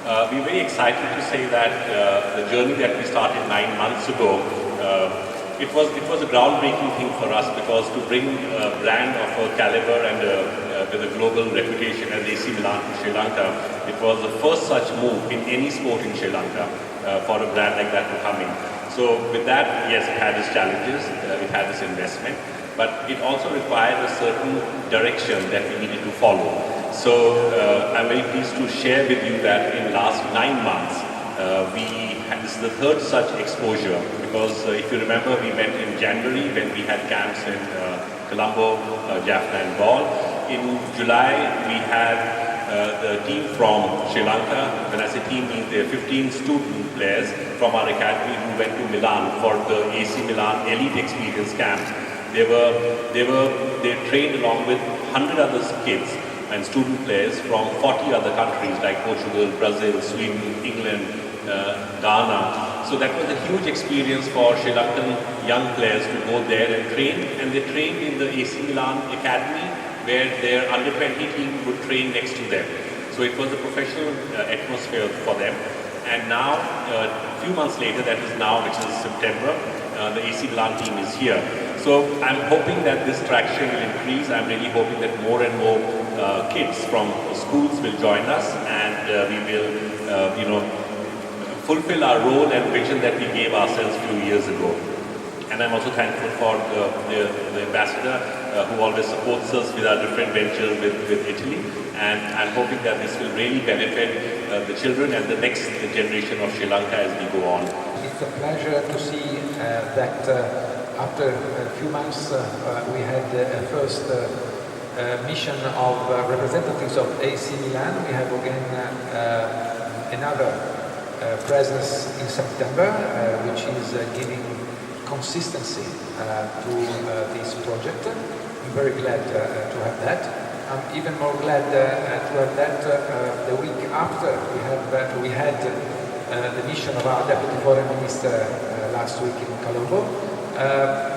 We're very excited to say that the journey that we started 9 months ago, it was a groundbreaking thing for us, because to bring a brand of a caliber and with a global reputation as AC Milan to Sri Lanka, it was the first such move in any sport in Sri Lanka for a brand like that to come in. So with that, yes, it had its challenges, it had its investment, but it also required a certain direction that we needed to follow. So I'm very pleased to share with you that in the last 9 months, this is the third such exposure, because if you remember, we went in January when we had camps in Colombo, Jaffna and Galle. In July, we had the team from Sri Lanka. When I say team, means there are 15 student players from our academy who went to Milan for the AC Milan Elite Experience Camp. They trained along with 100 other kids and student players from 40 other countries like Portugal, Brazil, Sweden, England, Ghana. So that was a huge experience for Sri Lankan young players to go there and train. And they trained in the AC Milan Academy, where their under-20 team would train next to them. So it was a professional atmosphere for them. And now, a few months later, that is now, which is September, the AC Milan team is here. So I'm hoping that this traction will increase. I'm really hoping that more and more kids from schools will join us, and we will, fulfill our role and vision that we gave ourselves a few years ago. And I'm also thankful for the ambassador who always supports us with our different ventures with Italy. And I'm hoping that this will really benefit the children and the next generation of Sri Lanka as we go on. It's a pleasure to see that after a few months we had a first mission of representatives of AC Milan. We have again another presence in September, which is giving consistency to this project. I'm very glad to have that. I'm even more glad to have that the week after we had the mission of our Deputy Foreign Minister last week in Colombo,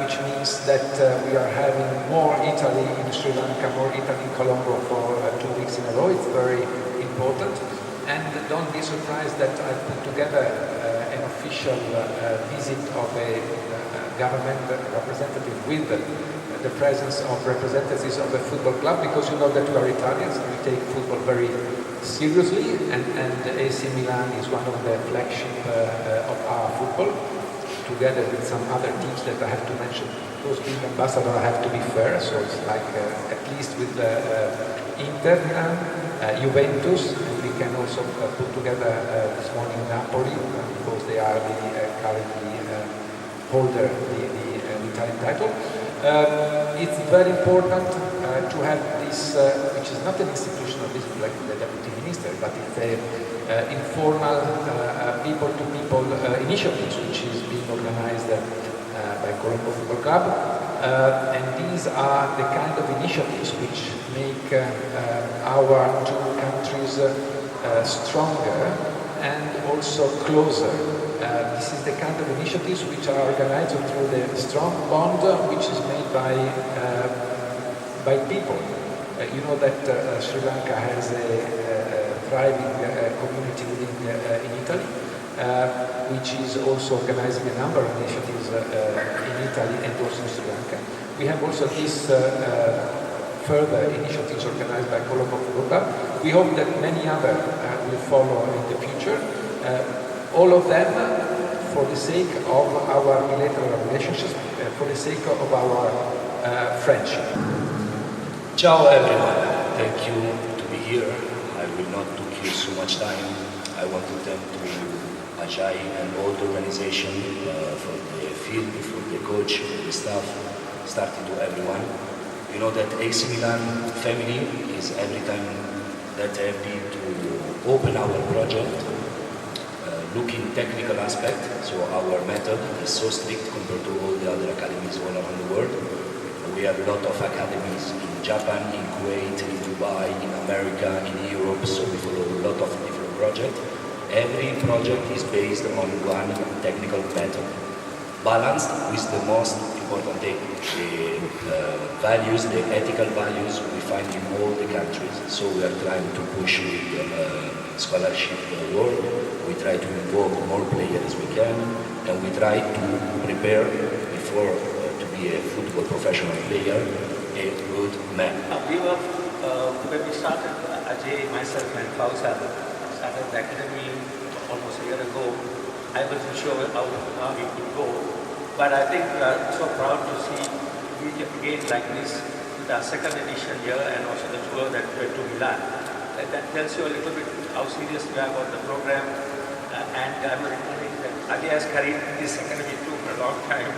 which means that we are having more Italy in Sri Lanka, more Italy in Colombo for 2 weeks in a row. It's very important. And don't be surprised that I put together an official visit of a government representative with the presence of representatives of the football club, because you know that we are Italians, we take football very seriously, and AC Milan is one of the flagship of our football, together with some other teams that I have to mention. Those being ambassador have to be fair, so it's like at least with Inter, Juventus, and we can also put together this morning Napoli, because they are the currently holder the Italian title. It's very important to have this, which is not an institutional visit like the Deputy Minister, but it's a informal people-to-people initiatives, which is being organized by Colombo Football Club. And these are the kind of initiatives which make our two countries stronger and also closer. This is the kind of initiatives which are organized through the strong bond which is made by people. You know that Sri Lanka has a thriving community in Italy, which is also organizing a number of initiatives in Italy and also in Sri Lanka. We have also these further initiatives organized by Colombo Football Club. We hope that many others will follow in the future. All of them for the sake of our bilateral relationships, for the sake of our friendship. Ciao everyone, thank you to be here. I will not take you so much time. I want to thank to Ajay and all the organization, from the field, from the coach, from the staff, starting to everyone. You know that AC Milan family is every time that happy to open our project, looking technical aspect. So our method is so strict compared to all the other academies all around the world. We have a lot of academies in Japan, in Kuwait, in Dubai, in America, in Europe, so we follow a lot of different projects. Every project is based on one technical method, balanced with the most important thing, the values, the ethical values we find in all the countries. So we are trying to push with scholarship world. We try to involve more players as we can, and we try to prepare before to be a football professional player, a good man. We were, when we started, Ajay, myself and Fauza started the academy almost a year ago. I wasn't sure how we could go, but I think we are so proud to see we again like this with our second edition here and also the tour that went to Milan. That tells you a little bit how serious we are about the program, and I'm recalling that Ajay has carried this academy too for a long time,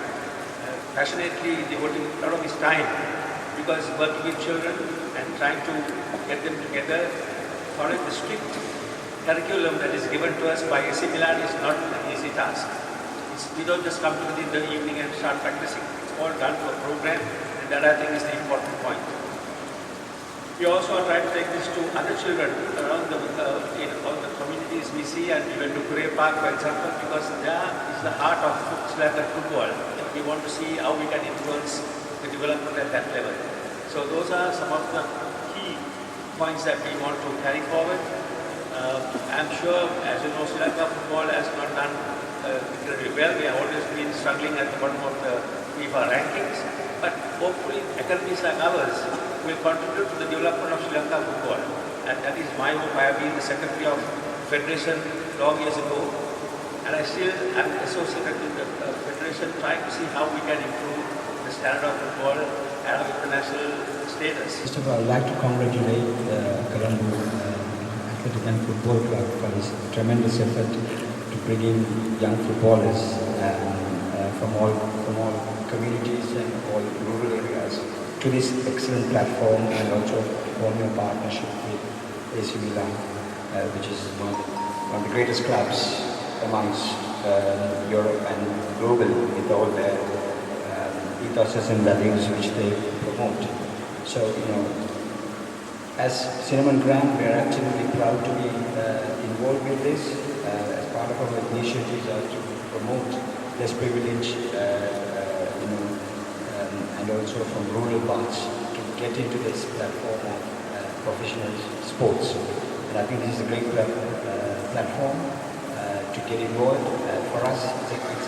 passionately devoting a lot of his time, because working with children and trying to get them together, following the strict curriculum that is given to us by AC Milan is not an easy task. We don't just come to it in the evening and start practicing. It's all done to a program, and that I think is the important point. We also are trying to take this to other children around in all the communities we see, and we went to campAC, for example, because there is the heart of Sri Lankan football. We want to see how we can influence the development at that level. So those are some of the key points that we want to carry forward. I'm sure, as you know, Sri Lanka football has not done incredibly well. We have always been struggling at the bottom of the FIFA rankings, but hopefully academies like ours will contribute to the development of Sri Lanka football. And that is my hope. I have been the secretary of Federation long years ago, and I still am associated with the Federation, trying to see how we can improve the standard of football and our international status. First of all, I'd like to congratulate Colombo Athletic and Football Club for this tremendous effort to bring in young footballers from all communities and all rural areas to this excellent platform, and also forming a partnership with AC Milan, which is one of the greatest clubs amongst Europe and global, with all their ethoses and values which they promote. So, as Cinnamon Grand, we are absolutely proud to be involved with this. As part of our initiatives are to promote less privilege, and also from rural parts to get into this platform of professional sports. And I think this is a great platform to get involved. For us, it's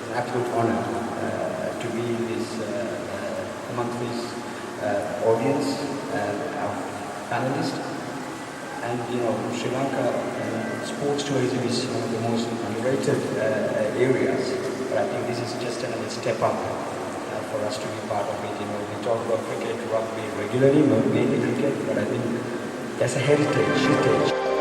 an absolute honor to be among this audience, our panelists. And Sri Lanka sports tourism is one of the most underrated areas. But I think this is just another step up for us to be part of it. We talk about cricket, rugby regularly, mainly cricket, but I think that's a heritage.